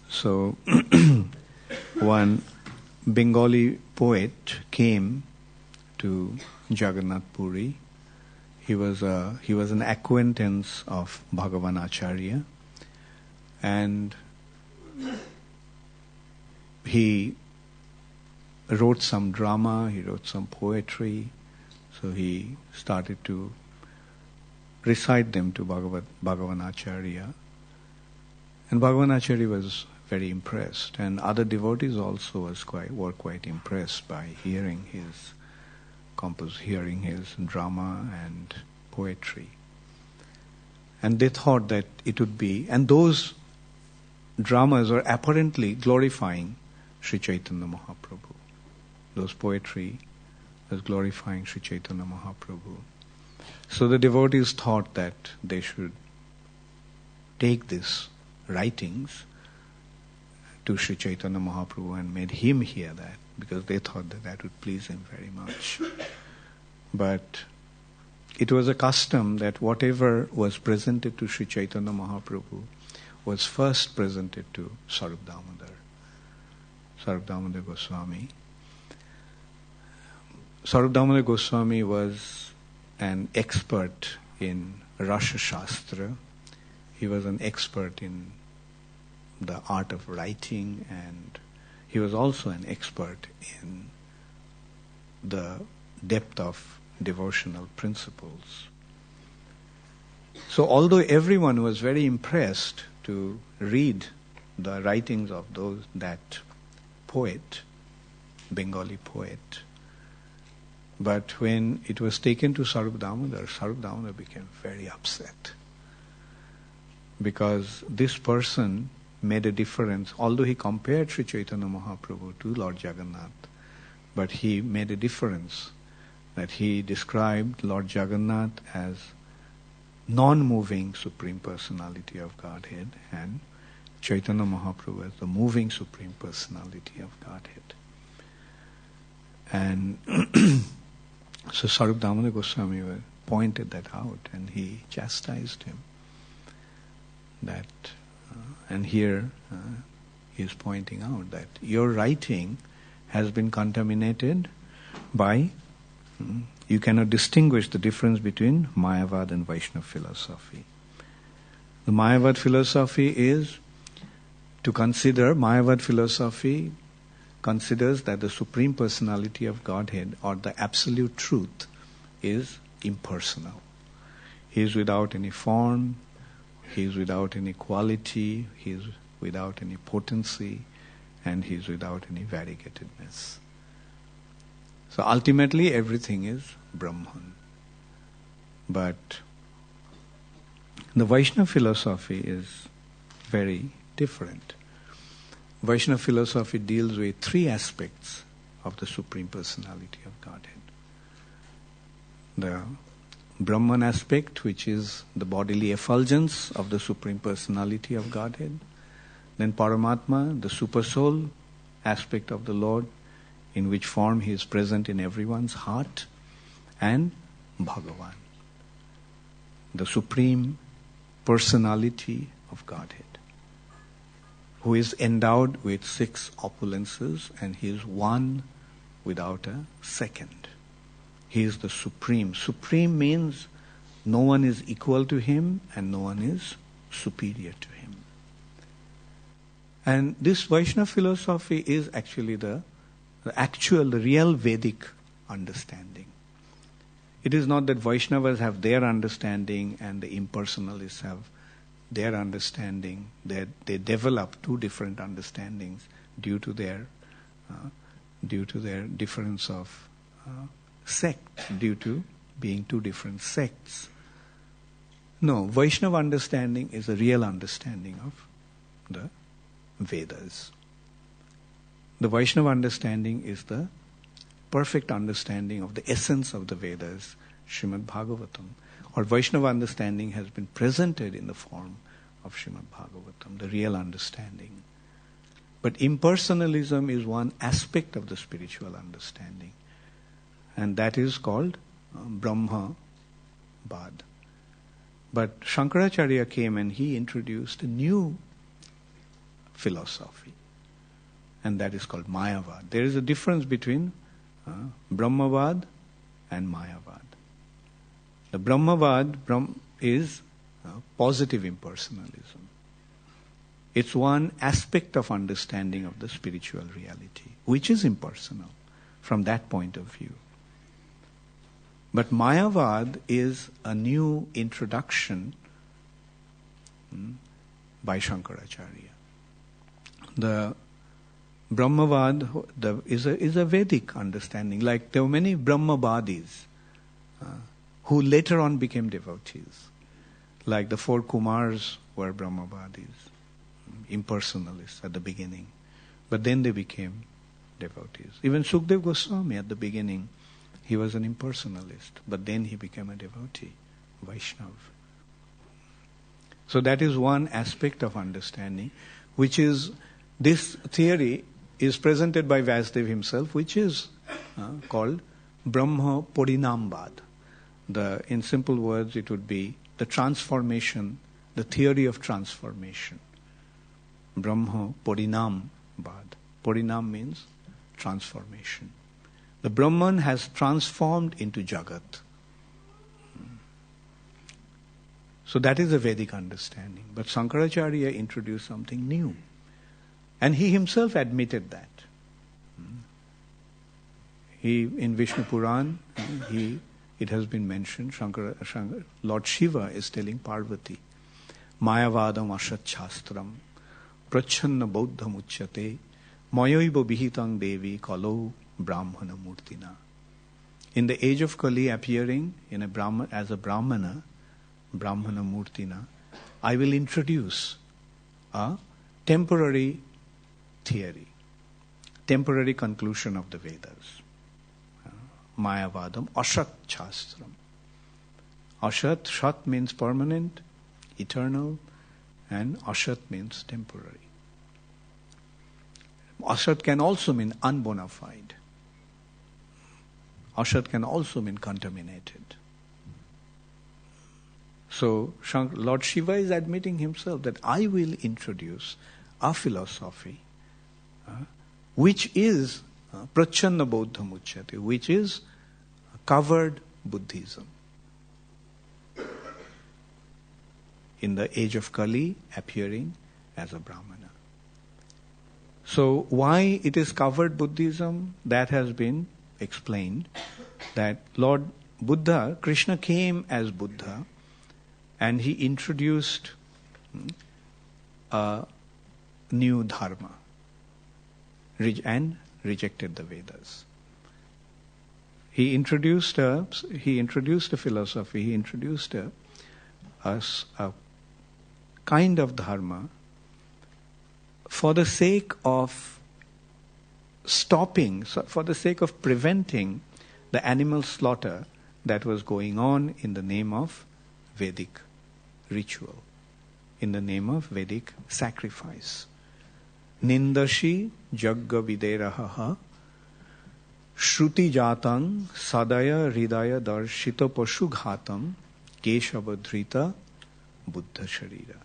So one Bengali poet came to Jagannath Puri. He was an acquaintance of Bhagavan Acharya, and he wrote some drama, he wrote some poetry, so he started to recite them to Bhagavan Acharya. And Bhagavan Acharya was very impressed, and other devotees also were quite impressed by hearing his drama and poetry. And they thought that it would be, and those dramas were apparently glorifying Sri Chaitanya Mahaprabhu. Those poetry was glorifying Sri Chaitanya Mahaprabhu. So the devotees thought that they should take these writings to Sri Chaitanya Mahaprabhu and made him hear that, because they thought that that would please him very much. But it was a custom that whatever was presented to Sri Chaitanya Mahaprabhu was first presented to Sarup Damodar Goswami. Sarup Damodar Goswami was an expert in Rasa Shastra. He was an expert in the art of writing, and he was also an expert in the depth of devotional principles. So although everyone was very impressed to read the writings of that poet, Bengali poet, but when it was taken to Sarup Damodar became very upset, because this person made a difference. Although he compared Sri Chaitanya Mahaprabhu to Lord Jagannath, but he made a difference, that he described Lord Jagannath as non-moving Supreme Personality of Godhead and Chaitanya Mahaprabhu as the moving Supreme Personality of Godhead. And so Sarup Damodar Goswami pointed that out, and he chastised him. And here he is pointing out that your writing has been contaminated by, you cannot distinguish the difference between Mayavad and Vaishnava philosophy. The Mayavad philosophy is to consider, Mayavad philosophy considers that the Supreme Personality of Godhead, or the Absolute Truth, is impersonal. He is without any form, he is without any quality, he is without any potency, and he is without any variegatedness. So ultimately everything is Brahman. But the Vaishnava philosophy is very different. Vaishnava philosophy deals with three aspects of the Supreme Personality of Godhead. The Brahman aspect, which is the bodily effulgence of the Supreme Personality of Godhead. Then Paramatma, the Supersoul aspect of the Lord, in which form He is present in everyone's heart. And Bhagavan, the Supreme Personality of Godhead, who is endowed with 6 opulences, and He is one without a second. He is the Supreme. Supreme means no one is equal to Him and no one is superior to Him. And this Vaishnava philosophy is actually the real Vedic understanding. It is not that Vaishnavas have their understanding and the impersonalists have their understanding. They develop 2 different understandings due to their difference of sect, due to being 2 different sects. No, Vaishnava understanding is a real understanding of the Vedas. The Vaishnava understanding is the perfect understanding of the essence of the Vedas, Srimad Bhagavatam. Or Vaishnava understanding has been presented in the form of Srimad Bhagavatam, the real understanding. But impersonalism is one aspect of the spiritual understanding. And that is called Brahma Bad. But Shankaracharya came and he introduced a new philosophy. And that is called Mayavad. There is a difference between Brahmavad and Mayavad. The Brahmavad is positive impersonalism. It's one aspect of understanding of the spiritual reality, which is impersonal from that point of view. But Mayavad is a new introduction by Shankaracharya. The Brahmavad is a Vedic understanding. Like there were many Brahmavadis who later on became devotees. Like the four Kumars were Brahmavadis, impersonalists at the beginning. But then they became devotees. Even Sukdev Goswami at the beginning, he was an impersonalist. But then he became a devotee, Vaishnav. So that is one aspect of understanding, which is, this theory is presented by Vasudev himself, which is called Brahma Parinambad. In simple words, it would be the transformation, the theory of transformation. Brahma Parinambad. Parinam means transformation. The Brahman has transformed into Jagat. So that is a Vedic understanding. But Shankaracharya introduced something new. And he himself admitted that. In Vishnu Puran, it has been mentioned, Lord Shiva is telling Parvati, Mayavadam ashat shastram, prachanna bodham uchyate, mayoiva vihitang devi kalo brahmana murtina. In the age of Kali appearing as a Brahmana murtina, I will introduce a temporary theory, temporary conclusion of the Vedas. Mayavadam ashat shastram. Ashat, shat means permanent, eternal, and ashat means temporary. Ashat can also mean unbona fide. Ashat can also mean contaminated. So Lord Shiva is admitting himself that I will introduce a philosophy which is prachanna bodham uchyate, which is covered Buddhism. In the age of Kali, appearing as a Brahmana. So why it is covered Buddhism? That has been explained. That Lord Buddha, Krishna came as Buddha, and he introduced a new dharma and rejected the Vedas. He introduced a philosophy. He introduced a kind of dharma for the sake of stopping, for the sake of preventing the animal slaughter that was going on in the name of Vedic ritual, in the name of Vedic sacrifice. Nindashi jagga videraha shruti jatang sadaya hridaya darshita pashu ghatam keshavadhrita buddha sharira.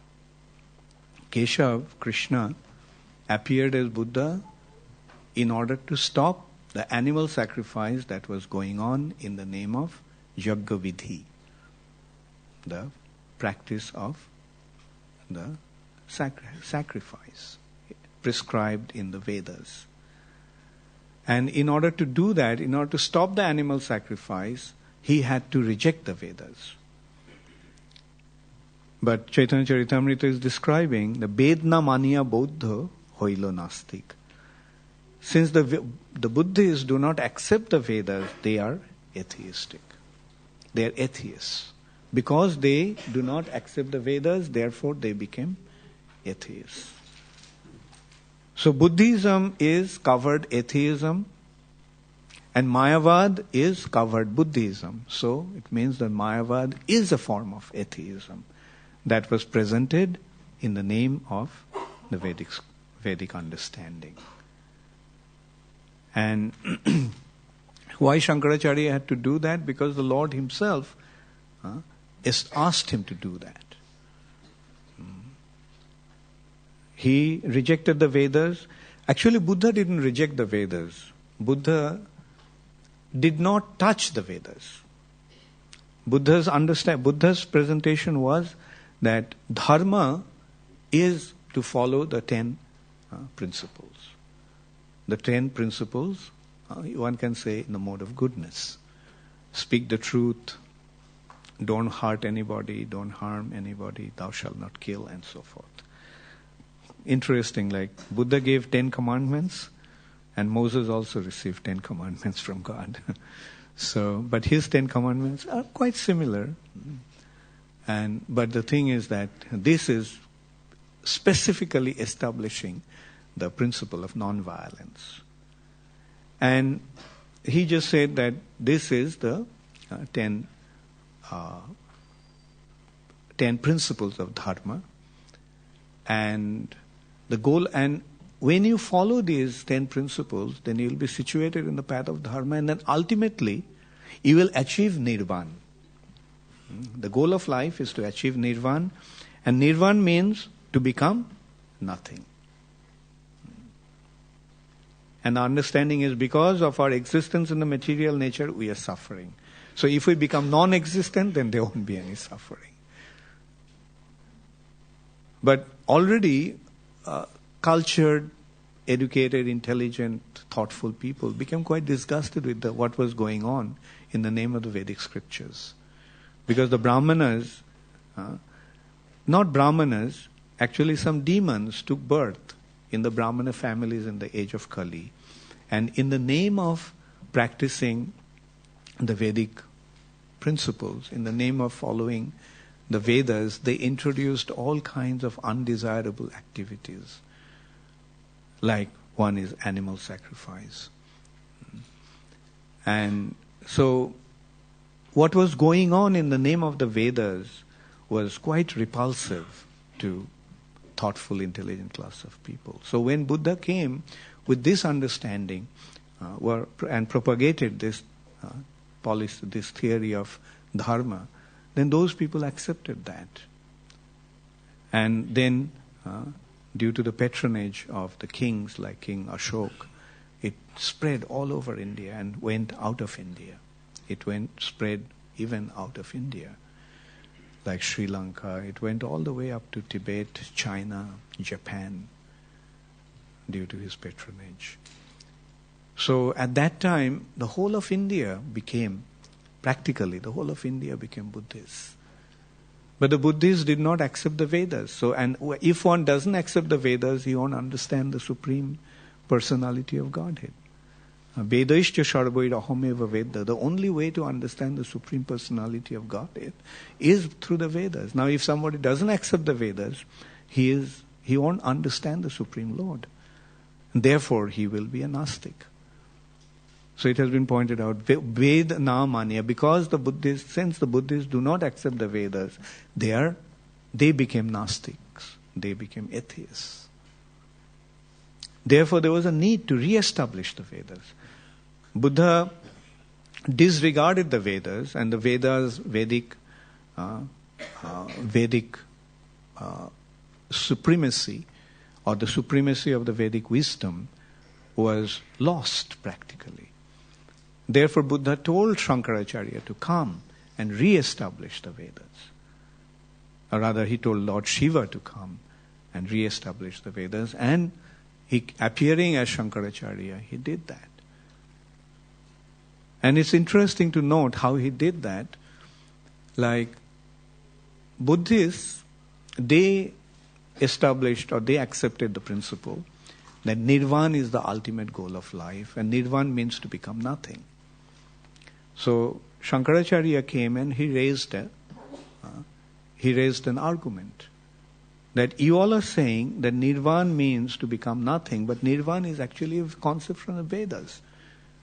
Keshav, Krishna, appeared as Buddha in order to stop the animal sacrifice that was going on in the name of Yagga Vidhi, the practice of the sacrifice prescribed in the Vedas. And in order to do that, in order to stop the animal sacrifice, he had to reject the Vedas. But Chaitanya Charitamrita is describing the Bedna Mania Bodha Hoilo Nastik. Since the Buddhists do not accept the Vedas, they are atheistic. They are atheists. Because they do not accept the Vedas, therefore they became atheists. So Buddhism is covered atheism, and Mayavad is covered Buddhism. So it means that Mayavad is a form of atheism that was presented in the name of the Vedic understanding. And why Shankaracharya had to do that? Because the Lord himself asked him to do that. He rejected the Vedas. Actually, Buddha didn't reject the Vedas. Buddha did not touch the Vedas. Buddha's presentation was that dharma is to follow the 10 principles. The 10 principles, one can say, in the mode of goodness. Speak the truth, don't hurt anybody, don't harm anybody, thou shalt not kill, and so forth. Interesting, like Buddha gave 10 commandments, and Moses also received 10 commandments from God. But his 10 commandments are quite similar. But the thing is that this is specifically establishing the principle of non-violence. And he just said that this is the 10 principles of dharma. And the goal, and when you follow these 10 principles, then you will be situated in the path of dharma, and then ultimately you will achieve nirvana. The goal of life is to achieve nirvana, and nirvana means to become nothing. And the understanding is because of our existence in the material nature, we are suffering. So if we become non-existent, then there won't be any suffering. But already cultured, educated, intelligent, thoughtful people became quite disgusted with what was going on in the name of the Vedic scriptures. Because the Brahmanas, not Brahmanas, actually some demons took birth in the Brahmana families in the age of Kali. And in the name of practicing the Vedic principles, in the name of following the Vedas, they introduced all kinds of undesirable activities. Like one is animal sacrifice. And so what was going on in the name of the Vedas was quite repulsive to thoughtful, intelligent class of people. So when Buddha came with this understanding and propagated this policy, this theory of dharma, then those people accepted that. And then, due to the patronage of the kings like King Ashok, it spread all over India and went out of India. It spread even out of India. Like Sri Lanka, it went all the way up to Tibet, China, Japan, due to his patronage. So at that time, the whole of India became Buddhist. But the Buddhists did not accept the Vedas. So, and if one doesn't accept the Vedas, he won't understand the Supreme Personality of Godhead. Vedaishcha sarvair ahameva veda. The only way to understand the Supreme Personality of Godhead is through the Vedas. Now, if somebody doesn't accept the Vedas, he won't understand the Supreme Lord. Therefore, he will be a Gnostic. So it has been pointed out, Ved na manya, because since the Buddhists do not accept the Vedas, they became Gnostics. They became atheists. Therefore, there was a need to re-establish the Vedas. Buddha disregarded the Vedas, and the Vedas, Vedic supremacy, or the supremacy of the Vedic wisdom, was lost practically. Therefore, Buddha told Shankaracharya to come and re-establish the Vedas. Or rather, he told Lord Shiva to come and re-establish the Vedas. And he, appearing as Shankaracharya, he did that. And it's interesting to note how he did that. Like Buddhists, they established or they accepted the principle that nirvana is the ultimate goal of life, and nirvana means to become nothing. So Shankaracharya came and he raised an argument that you all are saying that nirvana means to become nothing, but nirvana is actually a concept from the Vedas.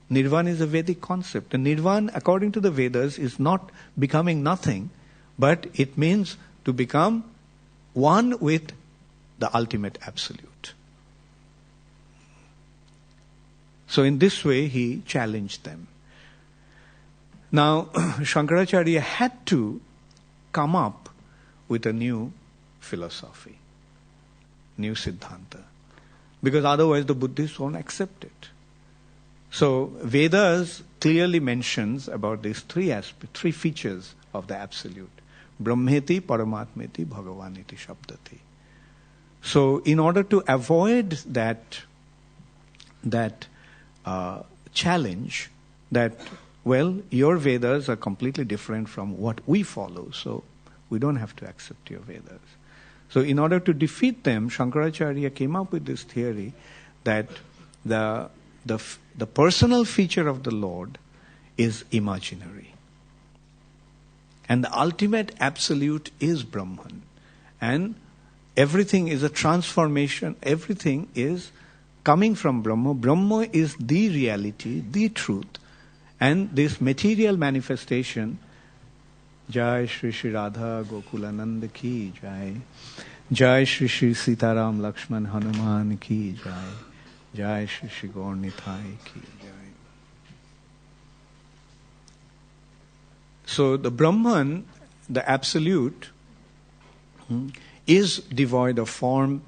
Nirvana is a Vedic concept. And nirvana, according to the Vedas, is not becoming nothing, but it means to become one with the ultimate absolute. So in this way, he challenged them. Now, Shankaracharya had to come up with a new philosophy. new Siddhanta. Because otherwise the Buddhists won't accept it. So Vedas clearly mentions about these three features of the Absolute. Brahmeti, Paramatmeti, Bhagavaniti, Shabdati. So in order to avoid that challenge that, well, your Vedas are completely different from what we follow, so we don't have to accept your Vedas. So in order to defeat them, Shankaracharya came up with this theory that the personal feature of the Lord is imaginary. And the ultimate absolute is Brahman. And everything is a transformation. Everything is coming from Brahma. Brahma is the reality, the truth. And this material manifestation, Jai Shri Shri Radha Gokulananda ki Jai. Jai Shri Shri Sitaram Lakshman Hanuman ki Jai. Jai Shri Shri Gaur Nithai ki Jai. So the Brahman, the Absolute, is devoid of form,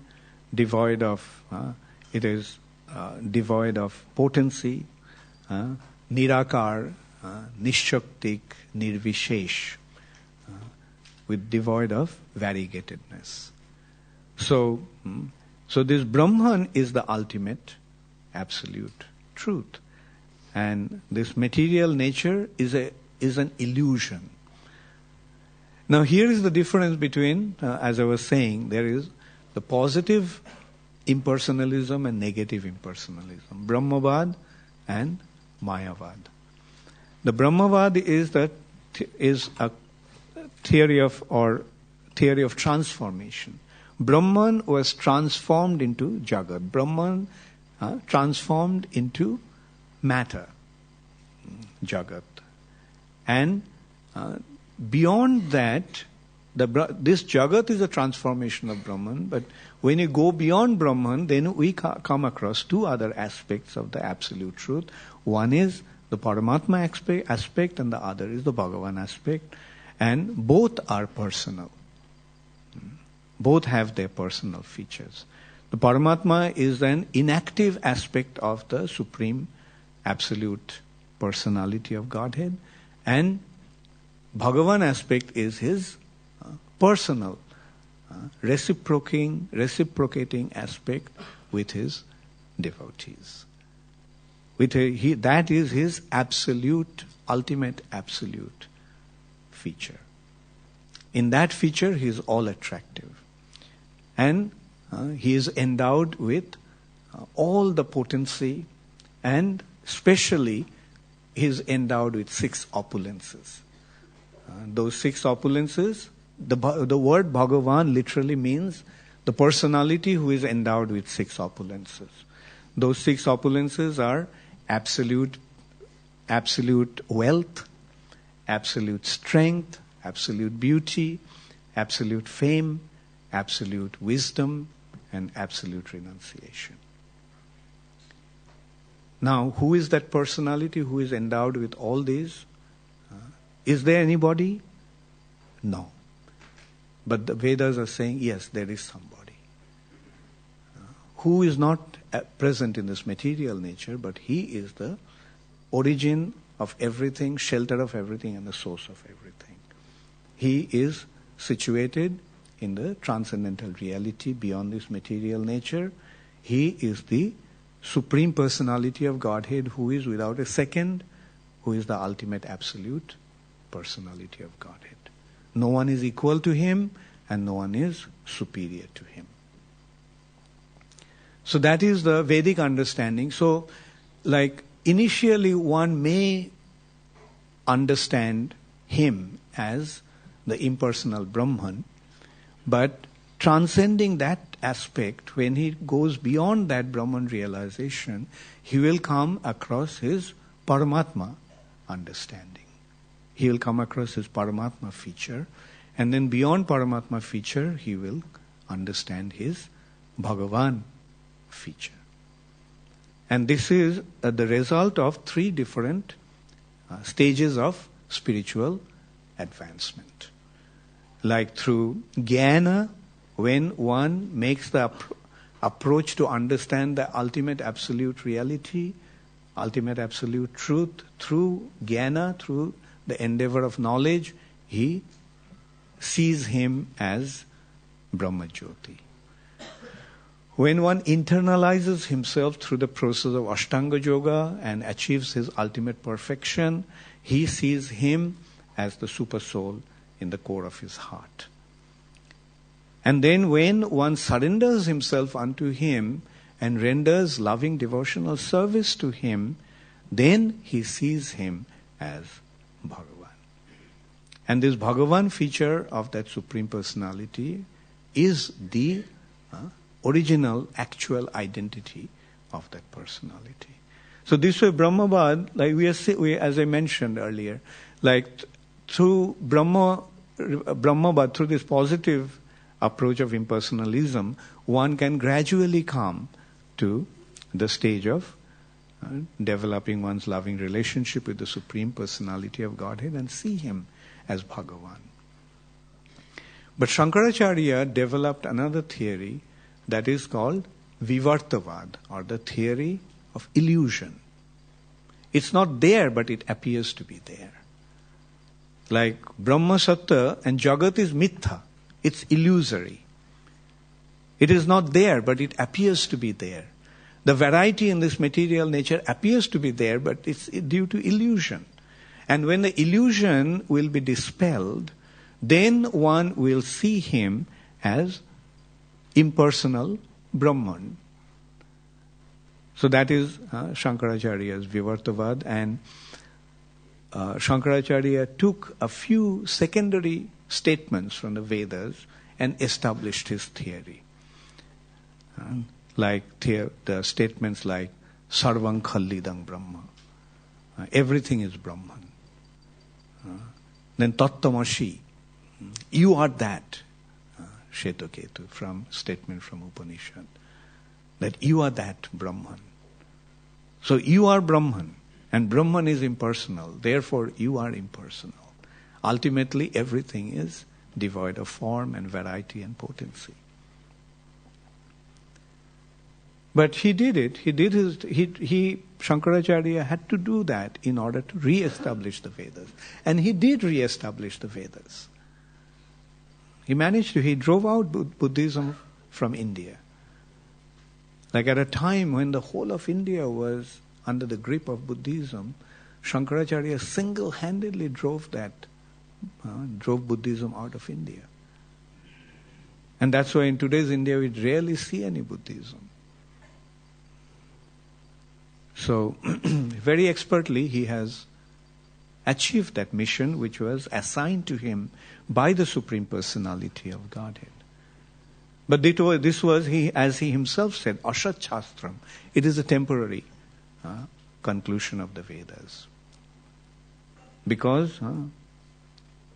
devoid of, it is devoid of potency, Nirakar, Nishaktik, Nirvishesh, with devoid of variegatedness. So this Brahman is the ultimate absolute truth. And this material nature is an illusion. Now here is the difference between, as I was saying, there is the positive impersonalism and negative impersonalism. Brahmavad and Mayavad. The Brahmavad is a theory of transformation. Brahman was transformed into Jagat. Brahman transformed into matter, Jagat. And beyond that, this Jagat is a transformation of Brahman, but when you go beyond Brahman, then we come across two other aspects of the Absolute Truth. One is the Paramatma aspect and the other is the Bhagavan aspect. And both are personal. Both have their personal features. The Paramatma is an inactive aspect of the Supreme Absolute Personality of Godhead, and Bhagavan aspect is his personal, reciprocating aspect with his devotees. That is his absolute, ultimate absolute feature. In that feature, he is all attractive. And he is endowed with all the potency, and especially he is endowed with 6 opulences. Those 6 opulences, the word Bhagavan literally means the personality who is endowed with 6 opulences. Those 6 opulences are absolute wealth, absolute strength, absolute beauty, absolute fame, absolute wisdom, and absolute renunciation. Now, who is that personality who is endowed with all these? Is there anybody? No. But the Vedas are saying, yes, there is somebody. Who is not present in this material nature, but he is the origin of everything, shelter of everything, and the source of everything. He is situated in the transcendental reality beyond this material nature. He is the Supreme Personality of Godhead who is without a second, who is the ultimate absolute personality of Godhead. No one is equal to him and no one is superior to him. So that is the Vedic understanding. So, like, initially one may understand him as the impersonal Brahman, but transcending that aspect, when he goes beyond that Brahman realization, he will come across his Paramatma understanding. He will come across his Paramatma feature, and then beyond Paramatma feature, he will understand his Bhagavan feature. And this is the result of 3 different stages of spiritual advancement. Like through jnana, when one makes the approach to understand the ultimate absolute reality, ultimate absolute truth through jnana, through the endeavor of knowledge, he sees him as Brahma Jyoti. When one internalizes himself through the process of Ashtanga Yoga and achieves his ultimate perfection, he sees him as the super soul in the core of his heart. And then when one surrenders himself unto him and renders loving devotional service to him, then he sees him as Bhagavan. And this Bhagavan feature of that Supreme Personality is the original, actual identity of that personality. So this way, Brahmavad, like we as I mentioned earlier, like through Brahmavad, through this positive approach of impersonalism, one can gradually come to the stage of developing one's loving relationship with the Supreme Personality of Godhead and see him as Bhagavan. But Shankaracharya developed another theory that is called Vivartavad, or the theory of illusion. It's not there, but it appears to be there. Like Brahma Satta and Jagat is Mithya. It's illusory. It is not there, but it appears to be there. The variety in this material nature appears to be there, but it's due to illusion. And when the illusion will be dispelled, then one will see him as impersonal Brahman. So that is Shankaracharya's Vivartavad, and Shankaracharya took a few secondary statements from the Vedas and established his theory. The statements like Sarvang Khallidang Brahma, everything is Brahman. Then Tattamasi, you are that. Shetoketu, from statement from Upanishad, that you are that Brahman. So you are Brahman, and Brahman is impersonal, therefore you are impersonal. Ultimately everything is devoid of form and variety and potency. But he did it, Shankaracharya had to do that in order to re-establish the Vedas. And he did re-establish the Vedas. He drove out Buddhism from India. Like at a time when the whole of India was under the grip of Buddhism, Shankaracharya single-handedly drove Buddhism out of India. And that's why in today's India we rarely see any Buddhism. So, very expertly he has achieved that mission which was assigned to him by the Supreme Personality of Godhead. But this was, as he himself said, Ashat Shastram. It is a temporary conclusion of the Vedas. Because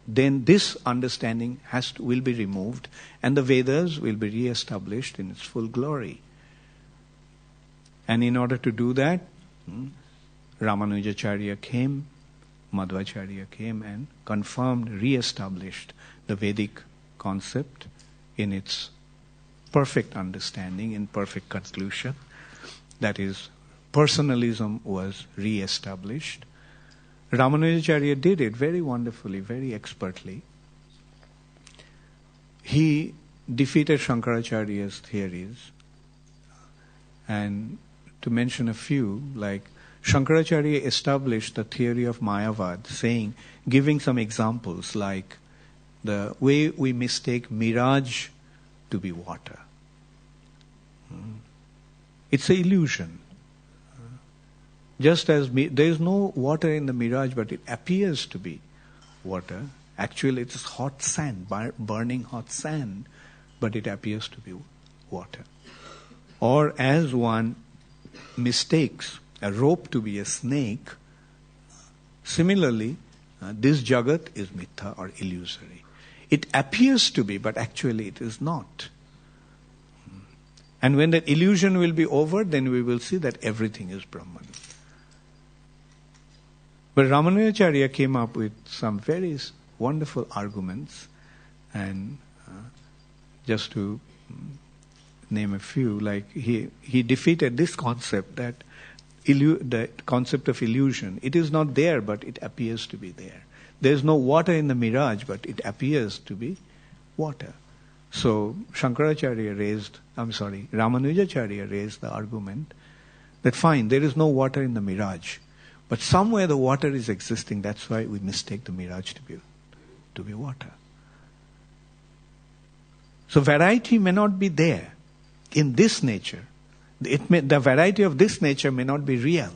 then this understanding will be removed and the Vedas will be re-established in its full glory. And in order to do that, Ramanujacharya came, Madhvacharya came and confirmed, re-established the Vedic concept in its perfect understanding, in perfect conclusion. That is, personalism was re-established. Ramanujacharya did it very wonderfully, very expertly. He defeated Shankaracharya's theories. And to mention a few, like Shankaracharya established the theory of Mayavad, giving some examples like the way we mistake mirage to be water. It's an illusion. Just as there is no water in the mirage, but it appears to be water. Actually, it is hot sand, burning hot sand, but it appears to be water. Or as one mistakes a rope to be a snake, similarly, this Jagat is Mithya or illusory. It appears to be, but actually it is not. And when that illusion will be over, then we will see that everything is Brahman. But Ramanujacharya came up with some very wonderful arguments, and just to name a few. Like he defeated this concept that the concept of illusion. It is not there, but it appears to be there. There is no water in the mirage, but it appears to be water. So Ramanujacharya raised the argument that fine, there is no water in the mirage, but somewhere the water is existing. That's why we mistake the mirage to be water. So variety may not be there in this nature. The variety of this nature may not be real,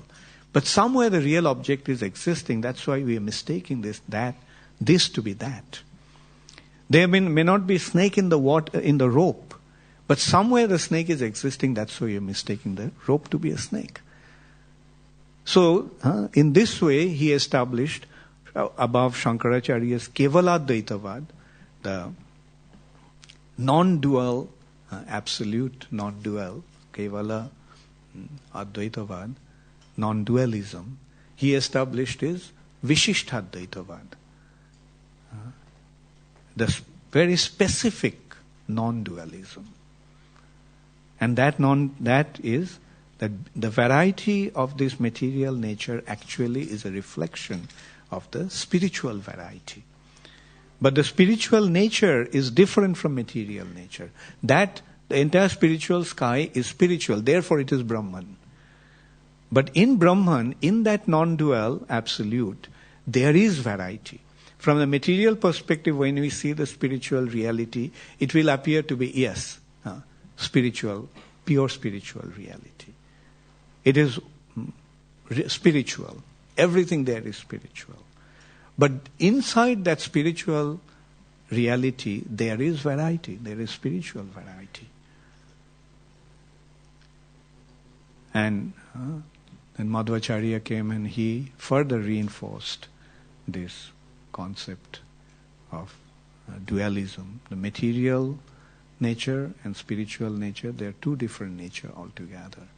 but somewhere the real object is existing. That's why we are mistaking this to be that. There may not be snake in the rope, but somewhere the snake is existing. That's why you're mistaking the rope to be a snake. So, in this way, he established above Shankaracharya's Kevaladvaitavad, the non-dual, absolute non-dual, Kevala Advaitavad, non-dualism. He established his Vishishtadvaitavad, the very specific non-dualism. And that is that the variety of this material nature actually is a reflection of the spiritual variety. But the spiritual nature is different from material nature. That the entire spiritual sky is spiritual, therefore it is Brahman. But in Brahman, in that non-dual absolute, there is variety. From the material perspective, when we see the spiritual reality, it will appear to be, yes, spiritual, pure spiritual reality. It is spiritual. Everything there is spiritual. But inside that spiritual reality, there is variety. There is spiritual variety. And then Madhvacharya came and he further reinforced this concept of dualism. The material nature and spiritual nature, they are two different nature altogether.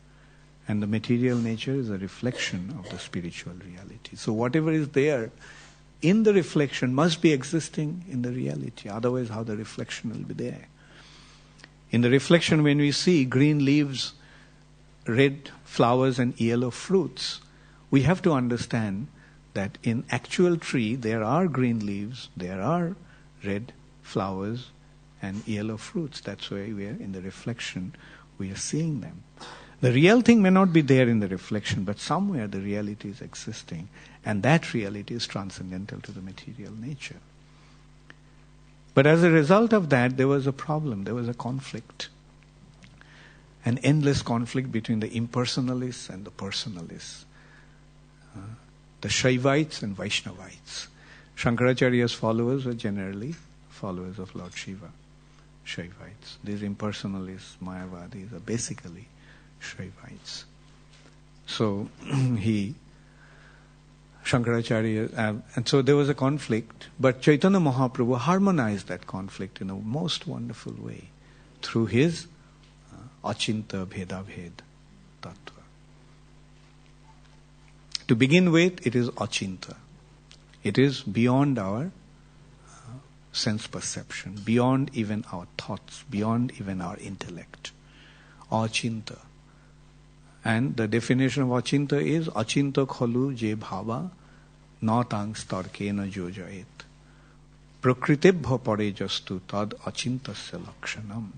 And the material nature is a reflection of the spiritual reality. So whatever is there in the reflection must be existing in the reality. Otherwise, how the reflection will be there? In the reflection, when we see green leaves, red flowers and yellow fruits, we have to understand that in actual tree there are green leaves, there are red flowers and yellow fruits. That's why we are in the reflection, we are seeing them. The real thing may not be there in the reflection, but somewhere the reality is existing, and that reality is transcendental to the material nature. But as a result of that, there was a problem, there was a conflict. An endless conflict between the impersonalists and the personalists. The Shaivites and Vaishnavites. Shankaracharya's followers were generally followers of Lord Shiva. Shaivites. These impersonalists, Mayavadis, are basically Shaivites. So Shankaracharya, and so there was a conflict, but Chaitanya Mahaprabhu harmonized that conflict in a most wonderful way through his Achinta Bheda Bhed Tattva. To begin with, it is Achinta. It is beyond our sense perception, beyond even our thoughts, beyond even our intellect. Achinta. And the definition of Achinta is Achinta khalu je bhava na tang starkena jojayet. Prakritibha parejastu tad achintasya lakshanam.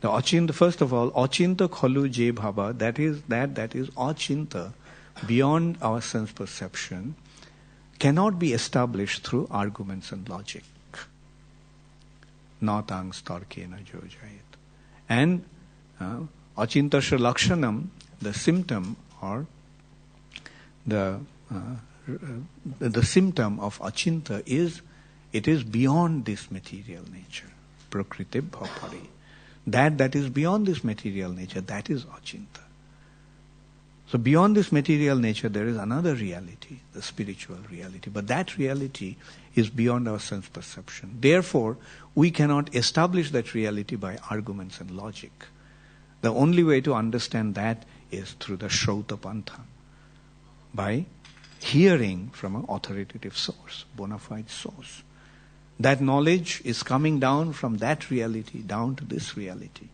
The Achinta, first of all, Achinta khalu je bhava, that is Achinta, beyond our sense perception, cannot be established through arguments and logic. Na tang starkena jojayet. And Achintasya lakshanam, the symptom or the symptom of Achinta is, it is beyond this material nature. Prakritibha pari. That is beyond this material nature, that is Achinta. So beyond this material nature there is another reality, the spiritual reality. But that reality is beyond our sense perception. Therefore, we cannot establish that reality by arguments and logic. The only way to understand that is through the Shrauta Pantha, by hearing from an authoritative source, bona fide source. That knowledge is coming down from that reality down to this reality,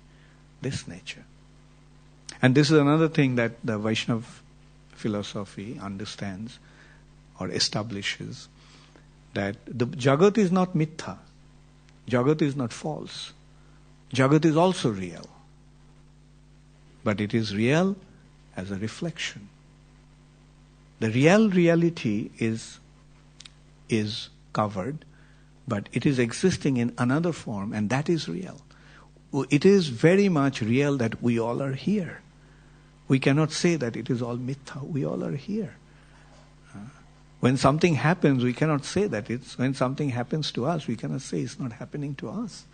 this nature. And this is another thing that the Vaishnava philosophy understands or establishes, that the Jagat is not mithya. Jagat is not false. Jagat is also real. But it is real as a reflection. The real reality is covered, but it is existing in another form, and that is real. It is very much real that we all are here. We cannot say that it is all mithya. We all are here. When something happens, we cannot say that it's... When something happens to us, we cannot say it's not happening to us.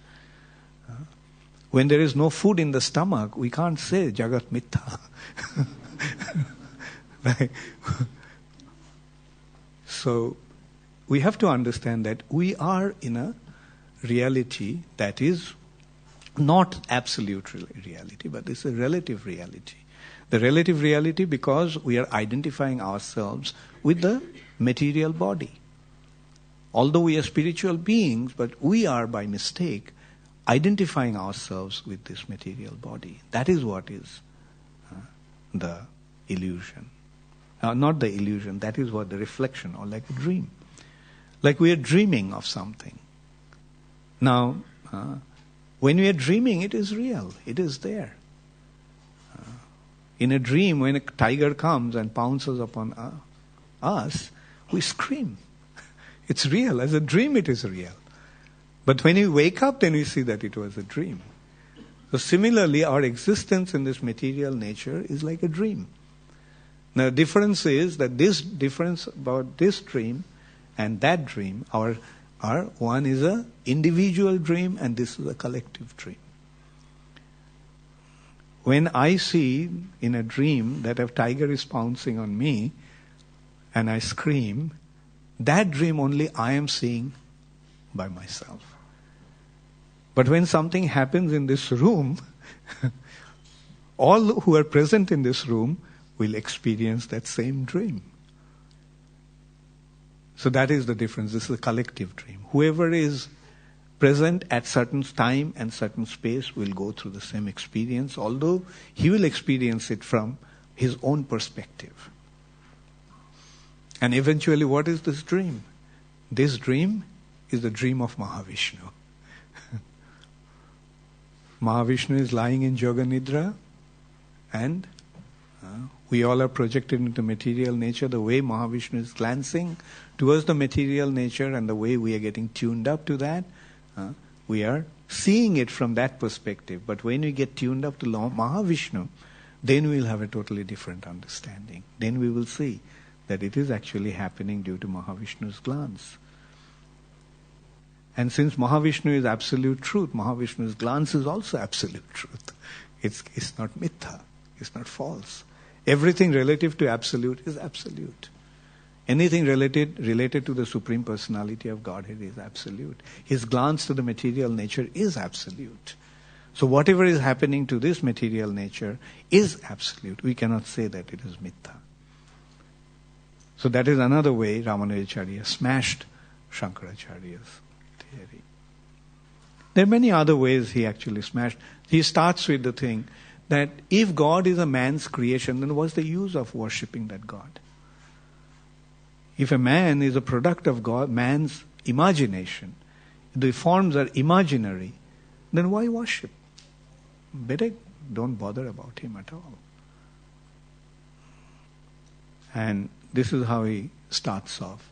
When there is no food in the stomach, we can't say Jagat Mithya. Right? So, we have to understand that we are in a reality that is not absolute reality, but it's a relative reality. The relative reality because we are identifying ourselves with the material body. Although we are spiritual beings, but we are by mistake identifying ourselves with this material body. That is what is the illusion. Not the illusion, that is what the reflection, or like a dream. Like we are dreaming of something. Now, when we are dreaming, it is real. It is there. In a dream, when a tiger comes and pounces upon us, we scream. It's real. As a dream, it is real. But when you wake up, then we see that it was a dream. So similarly, our existence in this material nature is like a dream. Now, the difference is that this difference about this dream and that dream, our one is a individual dream and this is a collective dream. When I see in a dream that a tiger is pouncing on me and I scream, that dream only I am seeing by myself. But when something happens in this room, all who are present in this room will experience that same dream. So that is the difference. This is a collective dream. Whoever is present at certain time and certain space will go through the same experience, although he will experience it from his own perspective. And eventually, what is this dream? This dream is the dream of Mahavishnu. Mahavishnu is lying in Yoga Nidra, and we all are projected into material nature. The way Mahavishnu is glancing towards the material nature and the way we are getting tuned up to that, we are seeing it from that perspective. But when we get tuned up to Mahavishnu, then we will have a totally different understanding. Then we will see that it is actually happening due to Mahavishnu's glance. And since Mahavishnu is absolute truth, Mahavishnu's glance is also absolute truth. It's not mithya, it's not false. Everything relative to absolute is absolute. Anything related to the Supreme Personality of Godhead is absolute. His glance to the material nature is absolute. So whatever is happening to this material nature is absolute. We cannot say that it is mithya. So that is another way Ramanujacharya smashed Shankaracharya's theory. There are many other ways he actually smashed. He starts with the thing that if God is a man's creation, then what's the use of worshipping that God? If a man is a product of God, man's imagination, the forms are imaginary, then why worship? Better don't bother about him at all. And this is how he starts off.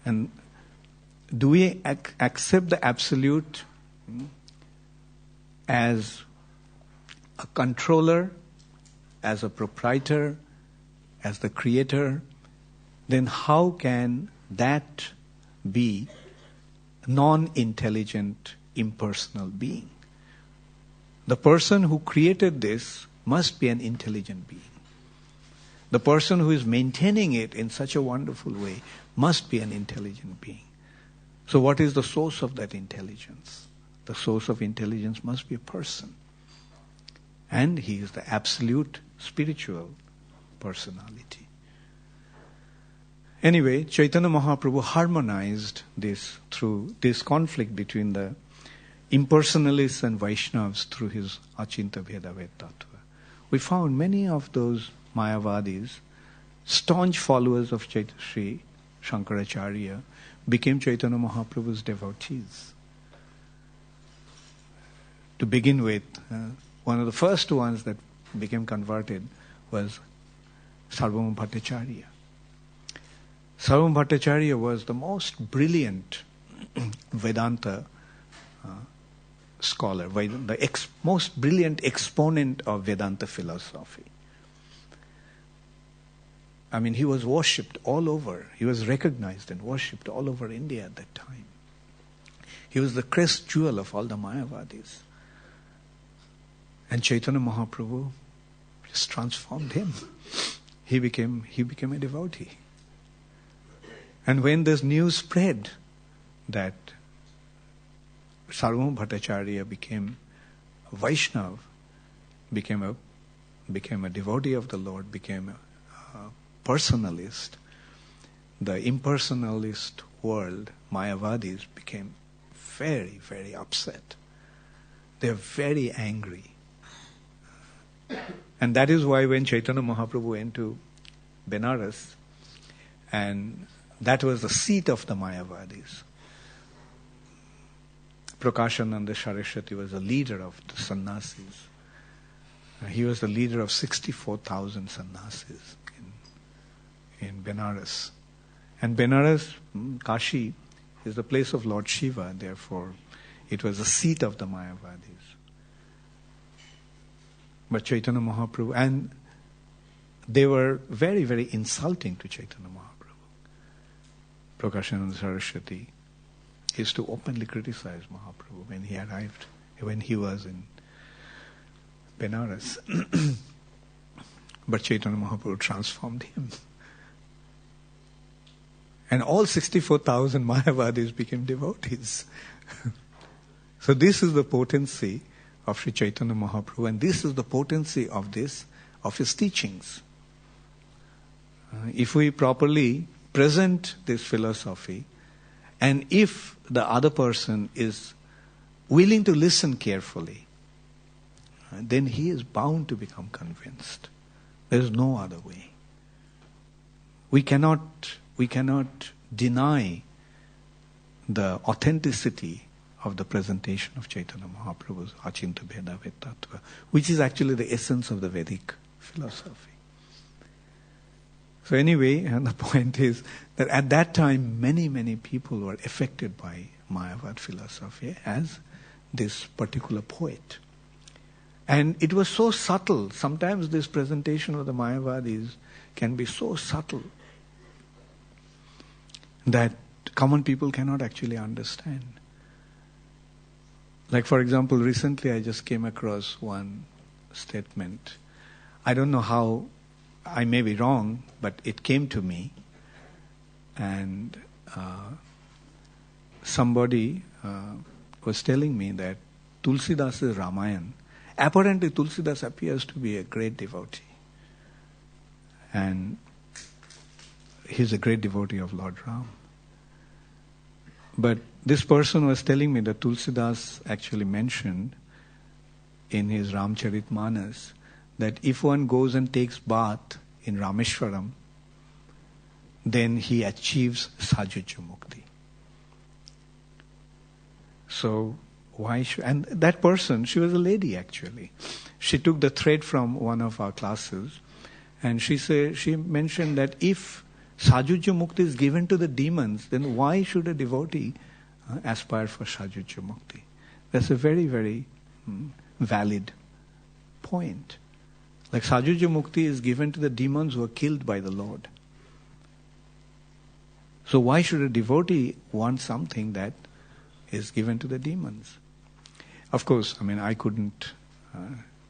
And do we accept the absolute as a controller, as a proprietor, as the creator? Then how can that be a non-intelligent, impersonal being? The person who created this must be an intelligent being. The person who is maintaining it in such a wonderful way must be an intelligent being. So what is the source of that intelligence? The source of intelligence must be a person. And he is the absolute spiritual personality. Anyway, Chaitanya Mahaprabhu harmonized this through this conflict between the impersonalists and Vaishnavas through his Achinta Bheda Ved Tattva. We found many of those Mayavadis, staunch followers of Sri Shankaracharya, became Chaitanya Mahaprabhu's devotees. To begin with, one of the first ones that became converted was Sarvabhauma Bhattacharya. Sarvabhauma Bhattacharya was the most brilliant Vedanta scholar, the most brilliant exponent of Vedanta philosophy. I mean, he was worshipped all over. He was recognized and worshipped all over India at that time. He was the crest jewel of all the Mayavadis. And Chaitanya Mahaprabhu just transformed him. He became a devotee. And when this news spread that Sarvabhauma Bhattacharya became a Vaishnava, became a devotee of the Lord, became a personalist, the impersonalist world, Mayavadis, became very, very upset. They're very angry. And that is why when Chaitanya Mahaprabhu went to Benares, and that was the seat of the Mayavadis, Prakashananda Saraswati was the leader of the sannyasis. He was the leader of 64,000 sannyasis in Benares. And Benares, Kashi, is the place of Lord Shiva, therefore it was the seat of the Mayavadis. But Chaitanya Mahaprabhu, and they were very, very insulting to Chaitanya Mahaprabhu. Prakashananda Saraswati used to openly criticize Mahaprabhu when he arrived, when he was in Benares. But Chaitanya Mahaprabhu transformed him. And all 64,000 Mayavadis became devotees. So this is the potency of Sri Chaitanya Mahaprabhu, and this is the potency of his teachings. If we properly present this philosophy, and if the other person is willing to listen carefully, then he is bound to become convinced. There is no other way. We cannot deny the authenticity of the presentation of Chaitanya Mahaprabhu's Achinta Bheda Ved Tattva, which is actually the essence of the Vedic philosophy. So anyway, and the point is that at that time many, many people were affected by Mayavad philosophy as this particular poet. And it was so subtle. Sometimes this presentation of the Mayavadis can be so subtle that common people cannot actually understand. Like for example, recently I just came across one statement. I don't know how, I may be wrong, but it came to me. And somebody was telling me that Tulsidas' Ramayana, apparently Tulsidas appears to be a great devotee. And he's a great devotee of Lord Ram. But this person was telling me that Tulsidas actually mentioned in his Ramcharitmanas that if one goes and takes bath in Rameshwaram, then he achieves Sajuja Mukti. So why should... And that person, she was a lady actually. She took the thread from one of our classes, and she mentioned that if Sajuja Mukti is given to the demons, then why should a devotee aspire for Sajuja Mukti? That's a very, very valid point. Like Sajuja Mukti is given to the demons who are killed by the Lord. So why should a devotee want something that is given to the demons? Of course, I couldn't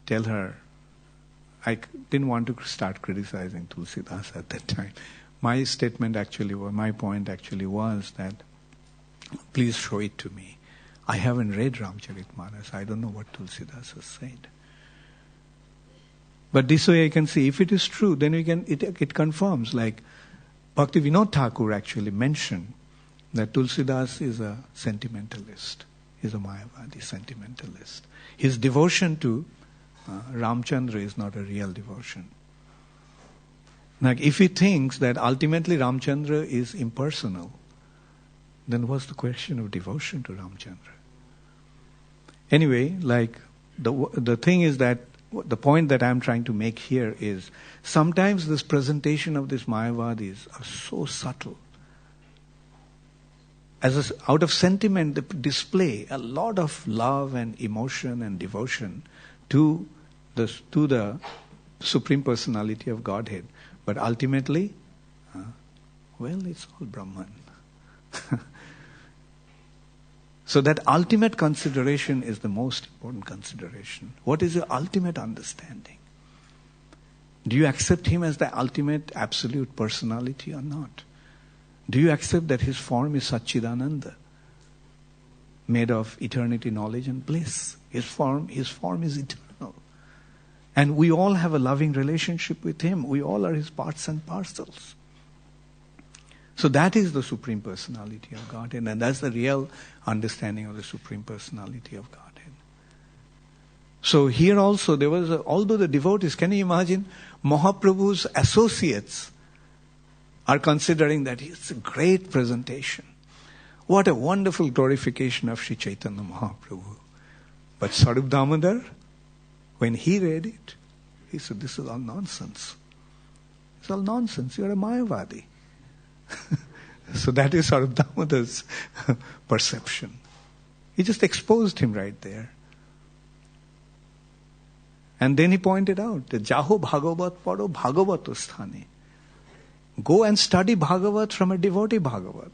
tell her. I didn't want to start criticizing Tulsidas at that time. My point actually was that, please show it to me. I haven't read Ramcharitmanas. I don't know what Tulsidas has said. But this way I can see, if it is true, then it confirms. Like, Bhakti Vinod Thakur actually mentioned that Tulsidas is a sentimentalist. He's a Mayavadi sentimentalist. His devotion to Ramchandra is not a real devotion. Like if he thinks that ultimately Ramchandra is impersonal, then what's the question of devotion to Ramchandra? Anyway, like the thing is that the point that I'm trying to make here is sometimes this presentation of these Mayavadis are so subtle. Out of sentiment, they display a lot of love and emotion and devotion to the Supreme Personality of Godhead. But ultimately, it's all Brahman. So that ultimate consideration is the most important consideration. What is your ultimate understanding? Do you accept him as the ultimate absolute personality or not? Do you accept that his form is Satchidananda, made of eternity, knowledge and bliss? His form is eternal. And we all have a loving relationship with him. We all are his parts and parcels. So that is the Supreme Personality of Godhead, and that's the real understanding of the Supreme Personality of Godhead. So here also there was, although the devotees, can you imagine, Mahaprabhu's associates are considering that it's a great presentation. What a wonderful glorification of Sri Chaitanya Mahaprabhu. But Sarup Damodar, when he read it, he said, this is all nonsense. It's all nonsense. You're a Mayavadi. So that is Sarup Damodar's perception. He just exposed him right there. And then he pointed out that Jaho Bhagavat Paro Bhagavato Sthane. Go and study Bhagavat from a devotee Bhagavat.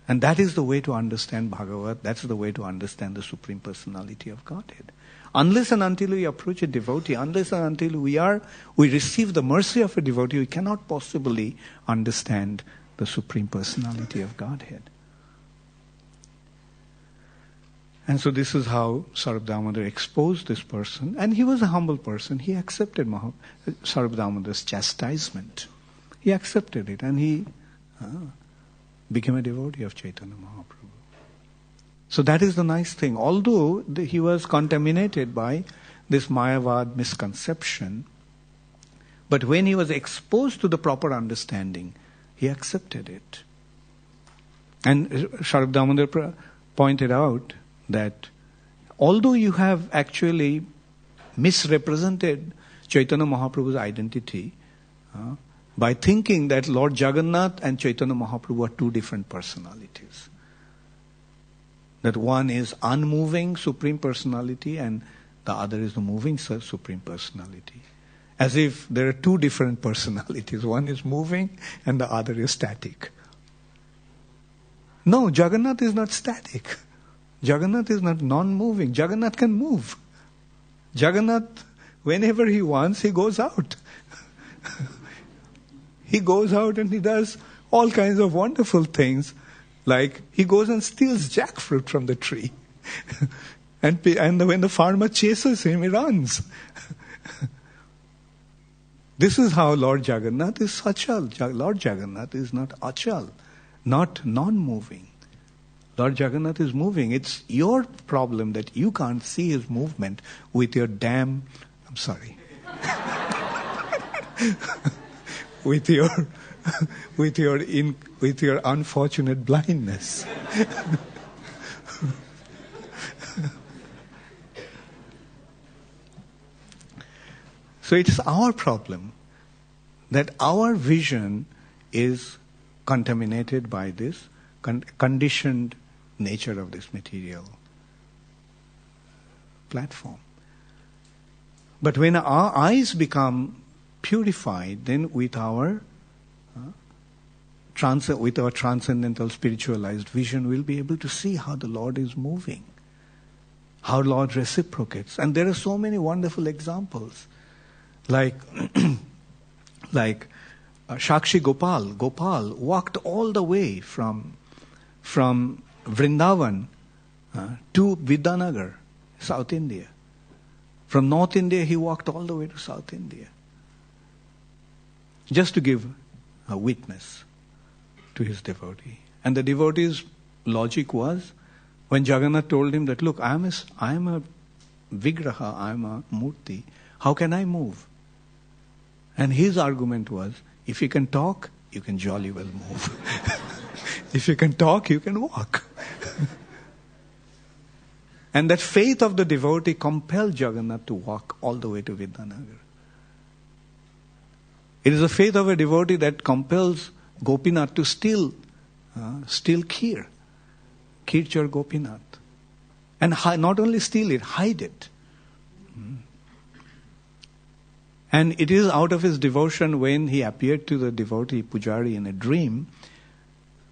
And that is the way to understand Bhagavat. That's the way to understand the Supreme Personality of Godhead. Unless and until we approach a devotee, unless and until we receive the mercy of a devotee, we cannot possibly understand the Supreme Personality of Godhead. And so this is how Sarup Damodar exposed this person. And he was a humble person. He accepted Sarup Damodar's chastisement. He accepted it and he became a devotee of Chaitanya Mahaprabhu. So that is the nice thing. Although he was contaminated by this Mayavad misconception, but when he was exposed to the proper understanding, he accepted it. And Sarup Damodar pointed out that although you have actually misrepresented Chaitanya Mahaprabhu's identity by thinking that Lord Jagannath and Chaitanya Mahaprabhu are two different personalities. That one is unmoving Supreme Personality and the other is the moving Supreme Personality. As if there are two different personalities. One is moving and the other is static. No, Jagannath is not static. Jagannath is not non-moving. Jagannath can move. Jagannath, whenever he wants, he goes out. He goes out and he does all kinds of wonderful things. Like he goes and steals jackfruit from the tree. and when the farmer chases him, he runs. This is how Lord Jagannath is Sachal. Lord Jagannath is not Achal, not non-moving. Lord Jagannath is moving. It's your problem that you can't see his movement with your with your unfortunate blindness. So it is our problem that our vision is contaminated by this conditioned nature of this material platform. But when our eyes become purified, then with our transcendental spiritualized vision, we'll be able to see how the Lord is moving, how Lord reciprocates. And there are so many wonderful examples. Like Shakshi Gopal. Gopal walked all the way from Vrindavan to Vidyanagar, South India. From North India, he walked all the way to South India. just to give a witness to his devotee. And the devotee's logic was, when Jagannath told him that, look, I am a vigraha, I am a murti, how can I move? And his argument was, if you can talk, you can jolly well move. If you can talk, you can walk. And that faith of the devotee compelled Jagannath to walk all the way to Vidyanagar. It is the faith of a devotee that compels Gopinath to steal Kheer Chor Gopinath. And not only steal it, hide it. And it is out of his devotion when he appeared to the devotee Pujari in a dream.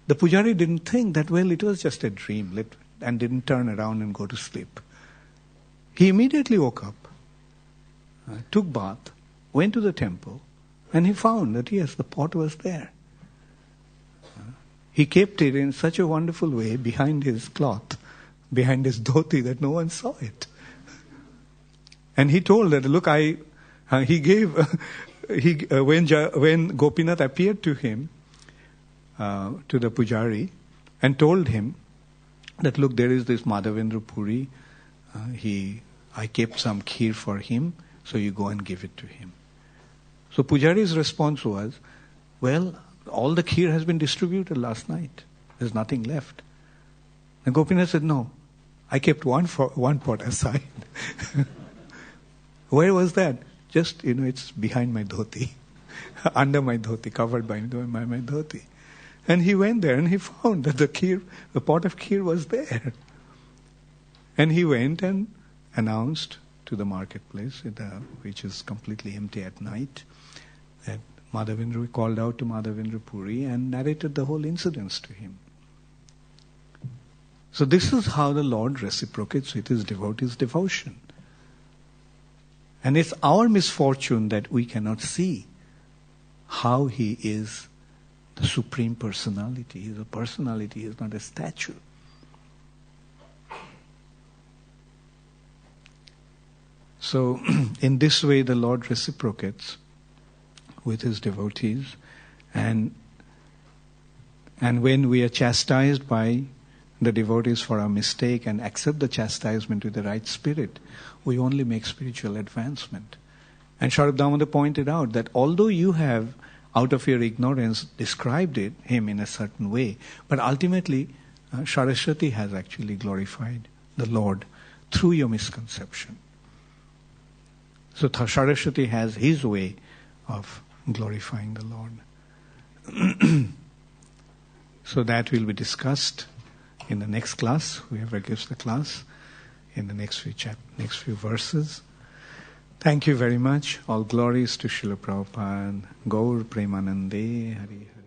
The Pujari didn't think that, well, it was just a dream, and didn't turn around and go to sleep. He immediately woke up, took bath, went to the temple, and he found that, yes, the pot was there. He kept it in such a wonderful way behind his cloth, behind his dhoti, that no one saw it. And he told that, look, when Gopinath appeared to him, to the Pujari, and told him that, look, there is this Madhavendra Puri, I kept some kheer for him, so you go and give it to him. So Pujari's response was, well, all the kheer has been distributed last night. There's nothing left. And Gopinath said, no, I kept one pot aside. Where was that? Just, it's behind my dhoti, under my dhoti, covered by my dhoti. And he went there and he found that the pot of kheer was there. And he went and announced to the marketplace, which is completely empty at night, that Madhavendra called out to Madhavendra Puri and narrated the whole incidents to him. So this is how the Lord reciprocates with his devotees' devotion. And it's our misfortune that we cannot see how he is the Supreme Personality. He is a personality, he is not a statue. So, in this way the Lord reciprocates with his devotees, and when we are chastised by the devotees for our mistake and accept the chastisement with the right spirit, we only make spiritual advancement. And Sharad Damodar pointed out that although you have, out of your ignorance, described him in a certain way, but ultimately Saraswati has actually glorified the Lord through your misconception. So Saraswati has his way of glorifying the Lord. So that will be discussed in the next class, whoever gives the class, in the next few verses. Thank you very much. All glories to Srila Prabhupada. Gaur Premanande Hari Hari.